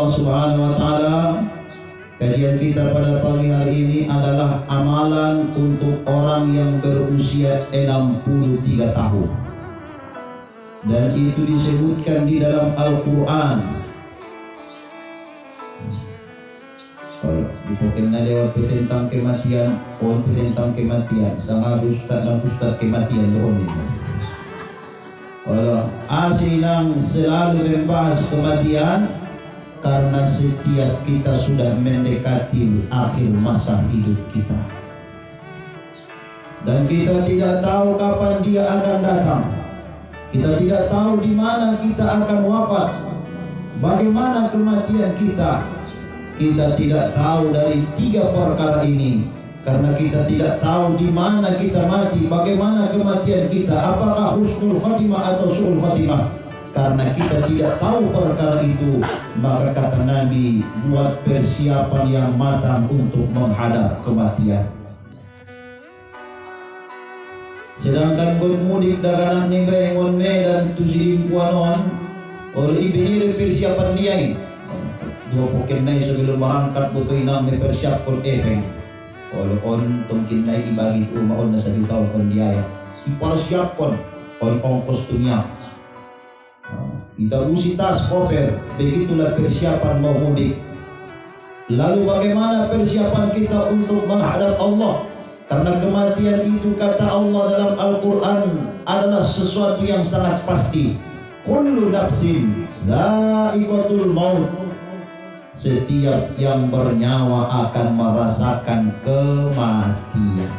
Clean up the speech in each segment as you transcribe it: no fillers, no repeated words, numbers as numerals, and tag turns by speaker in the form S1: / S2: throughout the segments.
S1: Allah Subhanahu wa taala, kajian kita pada pagi hari ini adalah amalan untuk orang yang berusia 63 tahun. Dan itu disebutkan di dalam Al-Qur'an. Bukan lewat tentang kematian, tentang kematian. Sangat ustaz dan ustaz kematian loh ini. Kalau asinang selalu membahas kematian karena setiap kita sudah mendekati akhir masa hidup kita. Dan kita tidak tahu kapan dia akan datang. Kita tidak tahu di mana kita akan wafat. Bagaimana kematian kita? Kita tidak tahu dari 3 perkara ini. Karena kita tidak tahu di mana kita mati, bagaimana kematian kita, apakah husnul khatimah atau su'ul khatimah. Karena kita tidak tahu perkara itu, maka kata Nabi, buat persiapan yang matang untuk menghadap kematian. Sedangkan gon mudik daganan ni bengon medan tusirim kuanon oleh ibinir persiapan dia. Dua poken nai sebelum berangkat butuh inam mempersiapkan epeng. Kalau on tungkin nai dibagi tu rumah on nasa juta on dia ya. Dipersiapkan on ongkos dunia. Kita usi tas koper, begitulah persiapan mau mudik. Lalu bagaimana persiapan kita untuk menghadap Allah? Karena kematian itu kata Allah dalam Al-Quran adalah sesuatu yang sangat pasti. Kullu nafsin dha'iqatul maut. Setiap yang bernyawa akan merasakan kematian.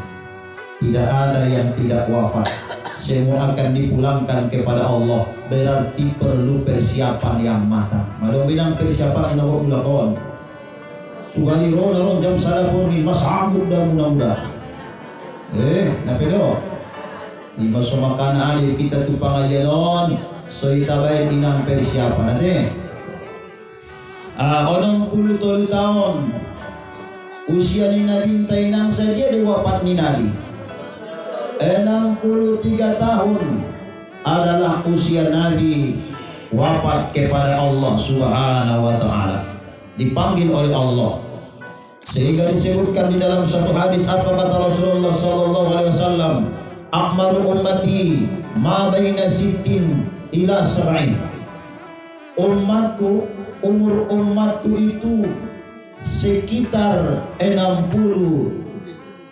S1: Tidak ada yang tidak wafat. Semua akan dipulangkan kepada Allah. Berarti perlu persiapan yang matang. Malu bilang persiapan nawa ulakon. Sugahiro naron jam salapur ni masambut dah mudah-mudah. Napedo di masa makan adik kita tu pangajaran so itabayin inang persiapan natin. 60 tahun usia ni Nabi tainang saja diwafat ni Nabi. 63 tahun adalah usia Nabi wafat kepada Allah Subhanahu wa taala, dipanggil oleh Allah. Sehingga disebutkan di dalam satu hadis apa kata Rasulullah sallallahu alaihi wasallam, "Akmaru ummati ma baina sittin ila sab'in." Umur umatku itu sekitar 60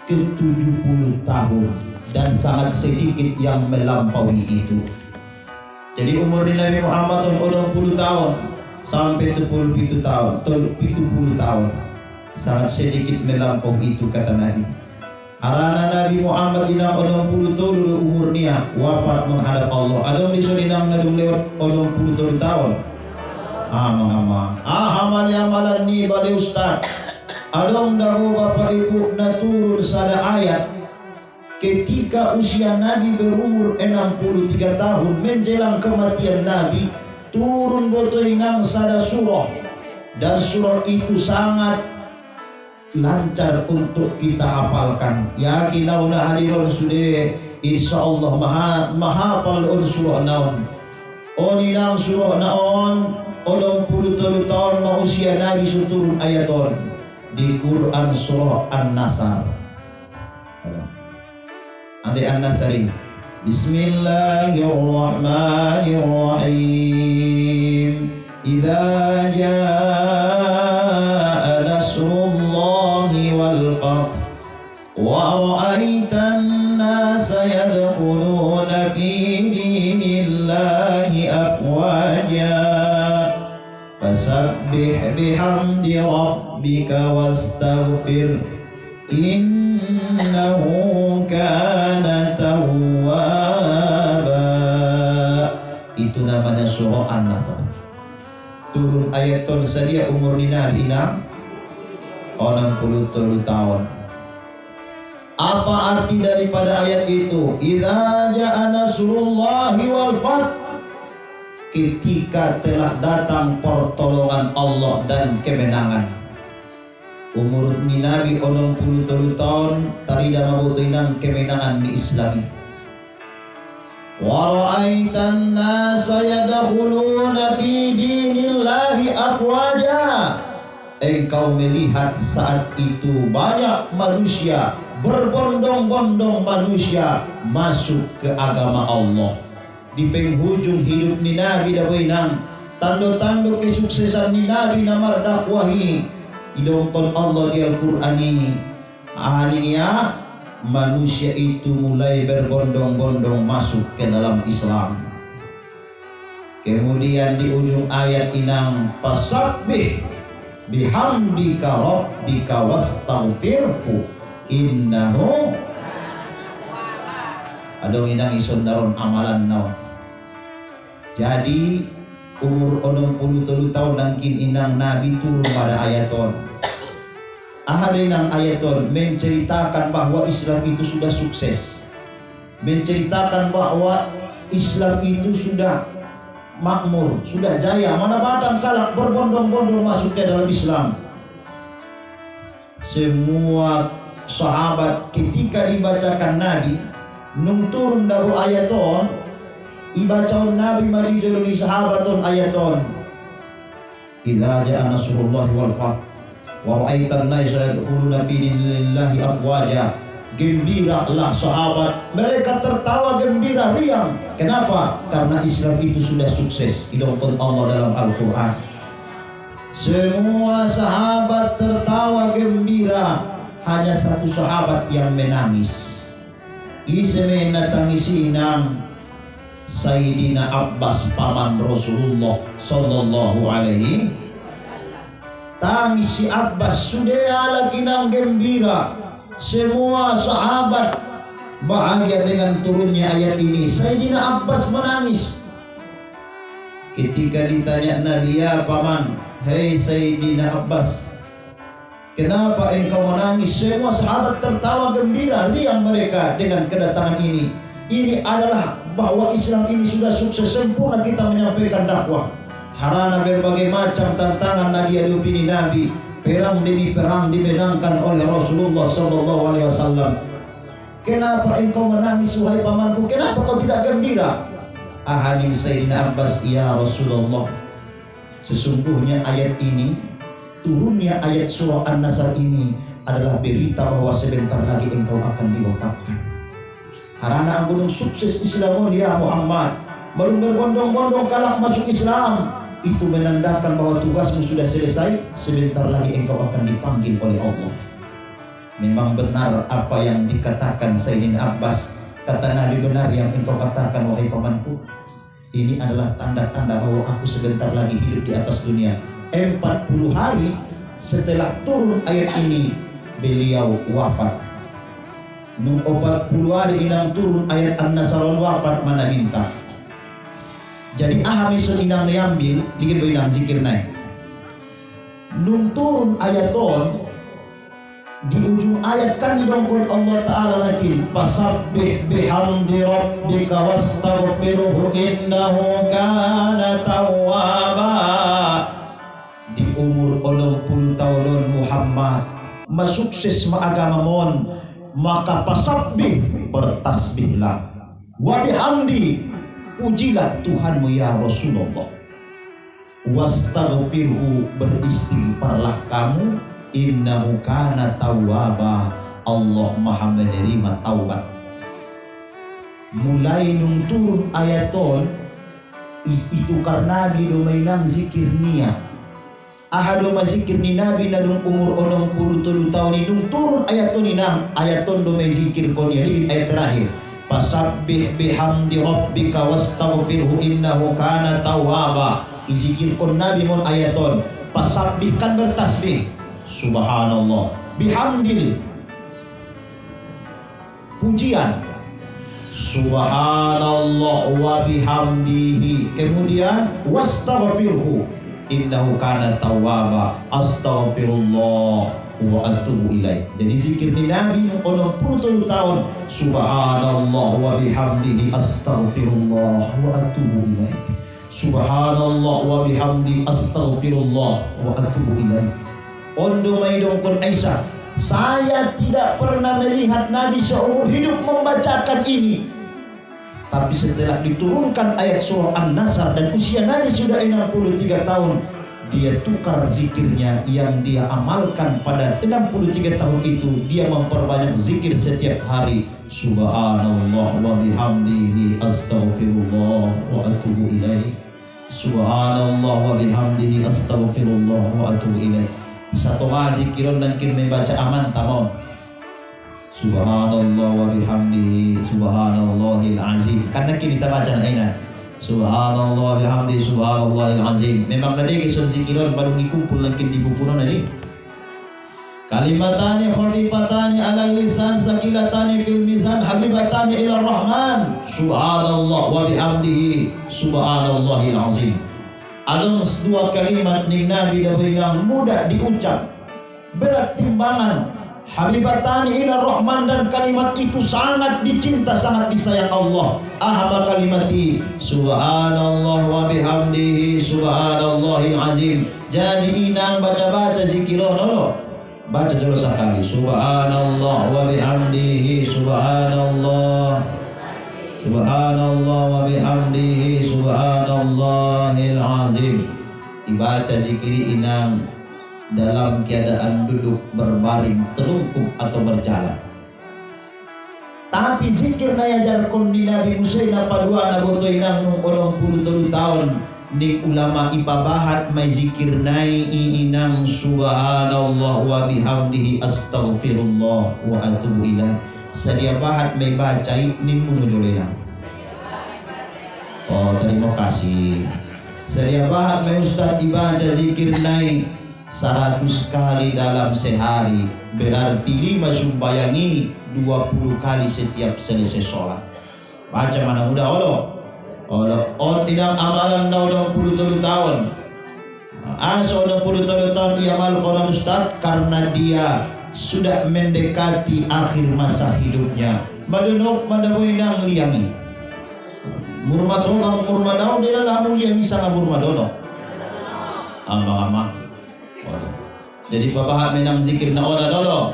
S1: ke 70 tahun dan sangat sedikit yang melampaui itu. Jadi umur Nabi Muhammad 60 tahun sampai 70 tahun, 70 tahun. Sangat sedikit melampaui itu kata Nabi. Arana Nabi Muhammad inang 60 tahun umurnya wafat menghadap Allah. Adong disurinang nadung lewat 60 tahun. Amalan ni bali ustaz. Adong dahu bapak ibu naturul sada ayat. Ketika usia Nabi berumur 63 tahun menjelang kematian Nabi, turun botoinang sada surah. Dan surah itu sangat lancar untuk kita hafalkan. Yakin nauna hadiron sudah insyaallah mahapal on surah naon. Oninang surah naon 80 tahun usia Nabi suturun ayaton di Quran surah An-Nasr. Ade An-Nasri. Bismillahirrahmanirrahim. Idza jaa nasrullahi wal fath wa ra'aitan nasa yadkhuluna fi dinillahi afwaja fasabbih bihamdi rabbika wastaghfir innahu kana tawwaba. Itu namanya surah An-Nasr. Turun ayaton saja umur ni Nabi 60 tahun. Apa arti daripada ayat itu? Idza jaa nasrullahi wal fath. Ketika telah datang pertolongan Allah dan kemenangan. Umur ni Nabi 60 tahun tarida mabutinang kemenangan ni Islami. Wa ra'aitan nasa yadkhuluna fi dinillahi afwaja. engkau melihat saat itu banyak manusia, berbondong-bondong manusia masuk ke agama Allah. Di penghujung hidup ni Nabi dawenang tanda-tanda kesuksesan ni Nabi namar dakwahi idongkon Allah di Al-Quran ini. Ahlinya manusia itu mulai berbondong-bondong masuk ke dalam Islam. Kemudian di ujung ayat inang fasabbih bihamdika rabbika wastaghfirhu innahu adong inang ison daron amalan naon. Jadi umur 63 tahun nangkin inang Nabi turun pada ayaton. Ada inang ayaton menceritakan bahwa Islam itu sudah sukses, menceritakan bahwa Islam itu sudah makmur, sudah jaya, mana batang kalak berbondong-bondong masuk ke dalam Islam. Semua sahabat ketika dibacakan Nabi nung turun dari ayaton, ibacaon Nabi mari joloni sahabaton ayaton. Idza ja'a nasrullah wal fath wa ra'aitan nasa yadkhuluna fi dinillahi afwaja. Gembiralah sahabat, mereka tertawa gembira riang. Kenapa? Karena Islam itu sudah sukses. Didongkon Allah dalam Al-Quran. Semua sahabat tertawa gembira, hanya satu sahabat yang menangis. Isme natangisi inang Sayyidina Abbas paman Rasulullah sallallahu alaihi. Tangis si Abbas sudah lagi nang gembira. Semua sahabat bahagia dengan turunnya ayat ini. Sayyidina Abbas menangis. Ketika ditanya Nabi, ya paman, hei Sayyidina Abbas, kenapa engkau menangis? Semua sahabat tertawa gembira riang mereka dengan kedatangan ini. Ini adalah bahwa Islam ini sudah sukses sempurna kita menyampaikan dakwah. Harana berbagai macam tantangan dihadapi Nabi. Perang demi perang dimenangkan oleh Rasulullah sallallahu alaihi wasallam. Kenapa engkau menangis wahai pamanku? Kenapa kau tidak gembira? Ahadin Sayyidina Abbas, ya Rasulullah, sesungguhnya ayat ini, turunnya ayat surah An-Nasr ini adalah berita bahwa sebentar lagi engkau akan diwafatkan. Harana gunung sukses Islam ya Muhammad, baru berbondong-bondong kalak masuk Islam. Itu menandakan bahwa tugasmu sudah selesai. Sebentar lagi engkau akan dipanggil oleh Allah. Memang benar apa yang dikatakan Sayyidina Abbas. Kata Nabi, benar yang engkau katakan wahai pamanku. Ini adalah tanda-tanda bahwa aku sebentar lagi hidup di atas dunia. 40 hari setelah turun ayat ini beliau wafat. Nung 40 hari inang turun ayat An-Nasr wafat mana minta. Jadi ahamisun inang niambil dikit do inang zikir naik. Nung turun ayaton di ujung ayat kan didongkol Allah Ta'ala lagi fasabbih bihamdi rabbika wastaghfiruhu innahu kana tawwaba. Di umur 80 tahun Muhammad masukses agama mon, maka fasabbih bertasbihlah, wa bihamdi pujilah Tuhanmu ya Rasulullah, wastaghfirhu beristighfarlah kamu, innahu kana tawwaba, Allah maha menerima taubat. Mulai nung turun ayaton itu karena Nabi do mainang zikir niya. Ahado mazikir ni Nabi na nung umur 63 tahun nung turun ayaton inang ayaton do may zikir ko niya. Ini ayat terakhir. Fasabbih bihamdi rabbika wastaghfirhu innahu kana tawwaba. Izikir kon Nabi mon ayaton. Fasabbih kan bertasbih. Subhanallah. Bihamdil pujian. Subhanallah wa bihamdihi. Kemudian wastaghfirhu innahu kana tawwaba. Astaghfirullah wa atubu ilaih. Jadi zikir ni Nabi 80 tahun. Subhanallah wa bihamdihi astaghfirullah wa atubu ilaih. Subhanallah wa bihamdi astaghfirullah wa atubu ilaih. Ondo maidongkon Aisyah, saya tidak pernah melihat Nabi seumur hidup membacakan ini. Tapi setelah diturunkan ayat surah An-Nasr dan usia Nabi sudah 63 tahun, dia tukar zikirnya yang dia amalkan pada 63 tahun itu, dia memperbanyak zikir setiap hari. Subhanallah wa bihamdihi astaghfirullah wa atubu ilaih. Subhanallah wa bihamdihi astaghfirullah wa atubu ilaih. Satu zikiron dan kirme baca aman tamon. Subhanallah wa bihamdihi subhanallahil azim. Karena kita baca na Subhanallah bihamdi subhanallahil azim. Memang tadi kisah zikiran baru dikumpul lagi di buku tadi. Kalimatani khafifatani ala lisan sakilatani fil mizan habibatani ila rahman. Subhanallah wa bihamdihi subhanallahil azim. Ada dua kalimat ning Nabi yang mudah diucap, berat timbangan. Habibatani ila rahman, dan kalimat itu sangat dicinta, sangat disayang Allah. Ahaba kalimati subhanallah wa bihamdihi subhanallahil azim. Jadi inang baca-baca zikirah dulu. Baca dulu sekali. Subhanallah wa bihamdihi subhanallah. Subhanallah wa bihamdihi subhanallahil azim. Dibaca zikir inang dalam keadaan duduk, berbaring, telungkup atau berjalan. Tapi zikir na yajarkon ni Nabi Musa na padua na boto inang nung 80 tahun ni ulama ipabahat may zikir nai inang subhanallah wa bihamdihi astaghfirullah wa atubu ilaih. Sadia bahat may bacai ning munujulena. Oh, terima kasih. Sadia bahat may ustad dibaca zikir nai 100 kali dalam sehari, berarti 5 sumbayangi 20 kali setiap selesai sholat. Baca mana mudah Allah tidak amalan na 20 tahun. Asa 20 tahun ia amal Quran Ustaz karena dia sudah mendekati akhir masa hidupnya. Madunok madawi nang liangi. Murmadau dia lamun liangi sangat murmadono. Ama. Jadi bapak menang zikir na ora dolo.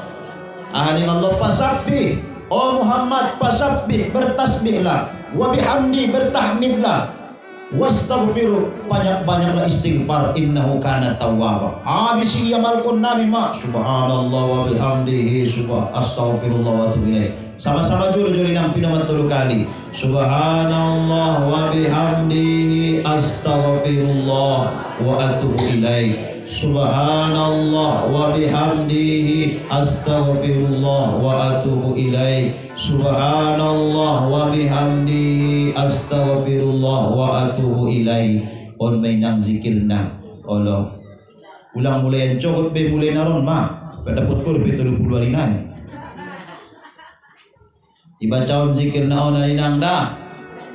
S1: Ahli Allah pasabbih. Oh Muhammad pasabbih, bertasbihlah. Wa bihamdi, bertahmidlah. Wastaghfiru, banyak-banyaklah istighfar, innahu kana tawwaba. Habis iamalkun Nabi ma subhanallah wa bihamdihi astaghfirullah wa atubu ilaih. Sama-sama juri nang pinamat 3 kali. Subhanallah wa bihamdihi astaghfirullah wa atubu ilaih. Subhanallah wa bihamdihi astaghfirullah wa atubu ilaih. Subhanallah wa bihamdihi astaghfirullah wa atubu ilaih. On may nang zikirna Allah. Ulang mulai cokot be mulai naron ma. Padapot ko be 30 hari na. Dibacaon zikirna on alinang da.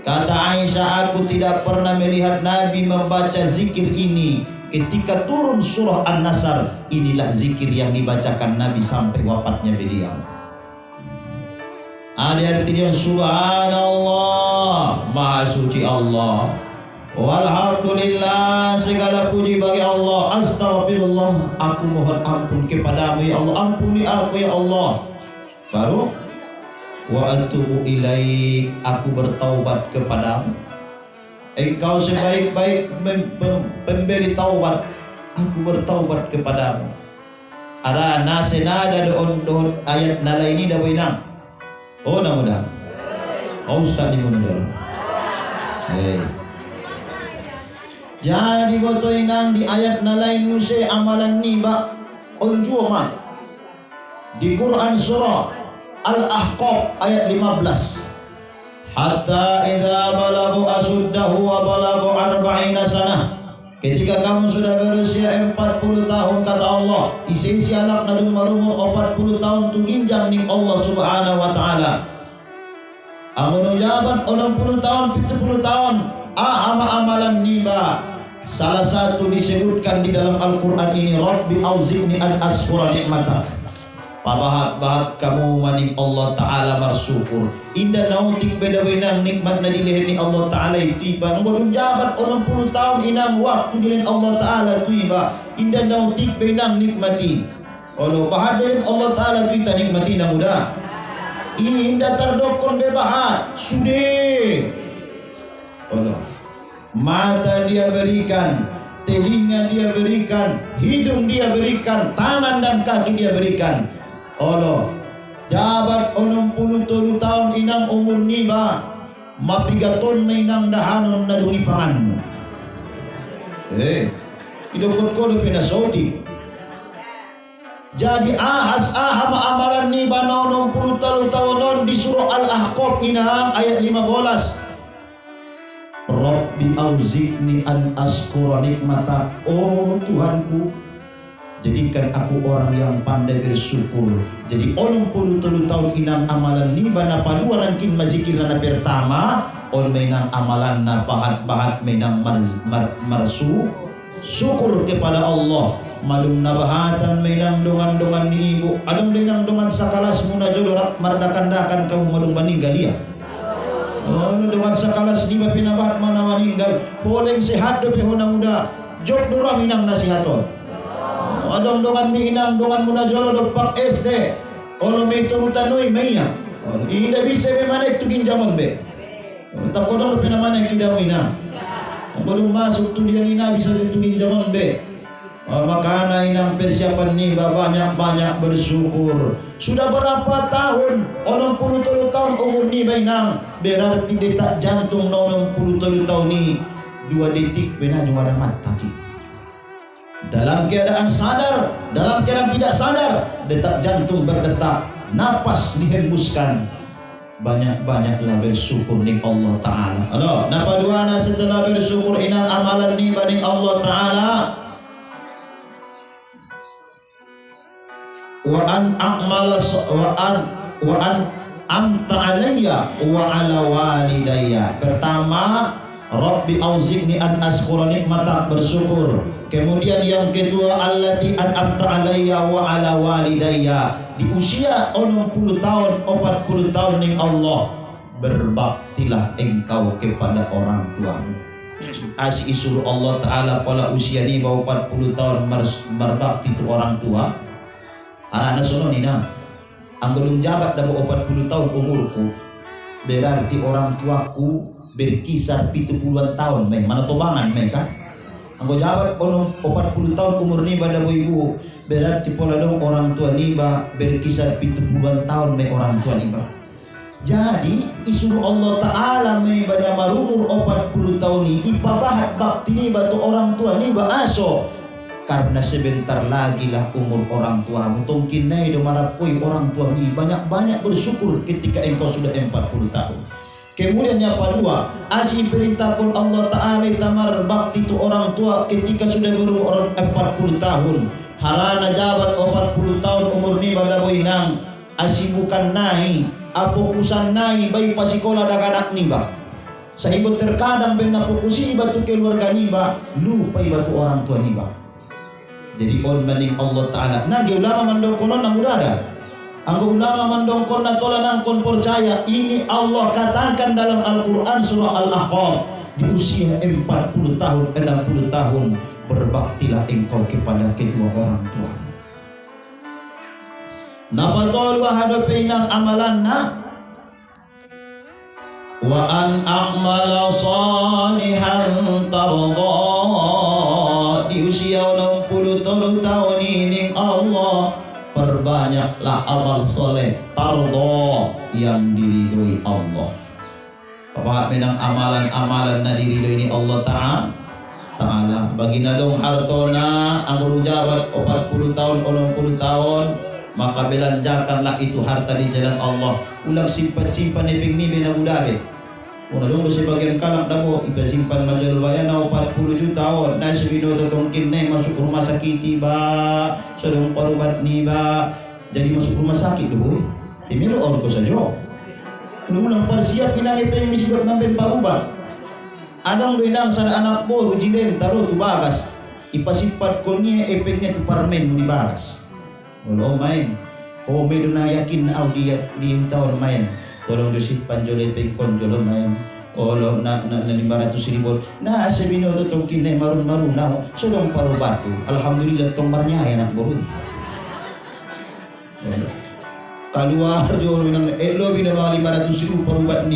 S1: Kata Aisyah, aku tidak pernah melihat Nabi membaca zikir ini ketika turun surah An-Nasr. Inilah zikir yang dibacakan Nabi sampai wafatnya beliau. Ada artinya subhanallah, maha suci Allah. Walhamdulillah, segala puji bagi Allah. Astagfirullah, aku mohon ampun kepadamu ya Allah, ampuni aku ya Allah. Baru wa atubu ilaik, aku bertaubat kepadamu. Engkau sebaik-baik pemberi taubat, aku bertaubat kepadamu. Ara nasenada doon ayat nala ini dawai nang. Oh namudah. Oh ustaz di mana dulu? Jadi boto inang di ayat nalain nuse amalan niba onjuo ma. Di Quran surah Al-Ahqaf ayat 15. Hatta idza balagu asuddahu wa balagu 40 sanah. Ketika kamu sudah berusia 40 tahun kata Allah, isi anak na umur 40 tahun tunginjang ning Allah Subhanahu wa taala. Amun jabat 60 tahun 70 tahun amalan niba. Salah satu disebutkan di dalam Al-Qur'an ini, Rabbi auzi'ni an ashkura nikmatak. Pabahat-bahat kamu maning Allah Ta'ala bersyukur. Indah nautik beda-beda nikmat na dilihni Allah Ta'ala itiba. Nung jabat 60 tahun inang waktu dilihni Allah Ta'ala itiba. Indah nautik beda nikmati. Walau bahadin Allah Ta'ala itiba nikmati na muda. Indah terdokon bebahat. Sudah. Allah. Mata dia berikan, telinga dia berikan, hidung dia berikan, tangan dan kaki dia berikan. Allah jabat 60 tahun inang umur niba mapigaton mainang dahanon na dungi pangan. Idukot ko na pinasoti. Jadi ahas amalan niba na 60 tahun non di surah Al-Ahqaf inang ayat 15. Rabbi auzi'ni an askura nikmatak. Oh Tuhanku, jadikan aku orang yang pandai bersyukur. Jadi 60 tahun inang amalan ni bana paduan kin mazikir na pertama on mainang amalan na bahat mainang marsu syukur kepada Allah. Malum na bahatan mainang dongan ni ibu adong mainang dongan sakalas muna jodorak mardakan-dakan kamu malum meninggal dia. Oh, dengan sakalas di pinabahat mana meninggal poleng sehat do pehona muda job dura minang nasihaton. Adong dongan minang dongan muna jolo do pak SD olo me turutanoi maya ini dah bisa be mana itu ginjaman be tak kodong do penamana kita mina belum masuk tu dia ina bisa itu ginjaman be. Makanya inang persiapan nih banyak bersyukur. Sudah berapa tahun? 60 tahun umur nih inang. Berarti detak jantung 60 tahun nih 2 detik benar juara mata. Dalam keadaan sadar, dalam keadaan tidak sadar, detak jantung berdetak, napas dihembuskan. Banyak-banyaklah bersyukur ning Allah Ta'ala. Ano, napa duana setelah bersyukur inang amalan nih ning Allah Ta'ala. Wa an amta alayya wa ala walidayya. Pertama, Rabbi auzi'ni an askura nikmatak, bersyukur. Kemudian yang kedua, allati an amta alayya wa ala walidayya. Di usia 60 tahun, 40 tahun ning Allah, berbaktilah engkau kepada orang tuamu. As isur Allah Ta'ala pada usia ni bawa 40 tahun berbakti itu orang tua. Anak sono nina, ang belum jabat dah 40 tahun umurku, berarti orang tuaku berkisar 70-an tahun, mana tobangan mereka? Ang jabat 40 tahun umur ni pada ibu, berarti pola dong orang tua niba berkisar 70-an tahun orang tua niba. Jadi isuruh Allah Ta'ala pada marumur 40 tahun ini ipabahat bakti niba tu orang tua niba aso. Karena sebentar lagi lah umur orang tuamu tongkin nai do marapoi orang tua ini banyak bersyukur ketika engkau sudah 40 tahun. Kemudian yang kedua, asih perintahkan Allah Ta'ala tamar bakti itu orang tua ketika sudah berumur 40 tahun. Harana jabat 40 tahun umur ni pada boinang asih bukan nai apokusan nai bayi pasikola daganak niba. Sahibut terkadang benda fokusi batu keluarga niba lupa batu orang tua niba. Jadi on maning Allah Ta'ala nagi ulama mandongkonon nang udada anggo ulama mandongkon na tola nangkon percaya ini Allah katakan dalam Al-Quran surah Al-Ahqaf di usia 40 tahun 60 tahun berbaktilah engkau kepada kedua orang tua. Napa tolu hadapi nang amalan na wa an a'mala salihan tarda di usia 60 tahun ini Allah perbanyaklah amal soleh tardo yang diridhoi Allah. Apa menang amalan-amalan na diridhoi ni Allah Ta'ala. Bagi nalong hartona ang jabat 40 tahun 60 tahun maka belanjakanlah itu harta di jalan Allah. Ulang simpan iping mimi na udahe. Una dong sebagian kalak dabo ipasimpan majal bayan na 40 juta na sebino totongkin na masuk rumah sakit ba sedang parubat ni ba jadi masuk rumah sakit do timilo or ko sa jo ulang parsiap pinagi peng misibot namben parubat adang benang sa anak mo rujilen taro tu bagas ipasipat ko niya epeknya tu parmen mo di bagas ulo main o medo na yakin na dia di tahun main tolong dosip panjole pengkon jolo main olo na 500,000 na sebino to tongkin na marun na sodong parubatu alhamdulillah tong marnya anak borun keluar jolo nang elo bina 500,000 parubat ni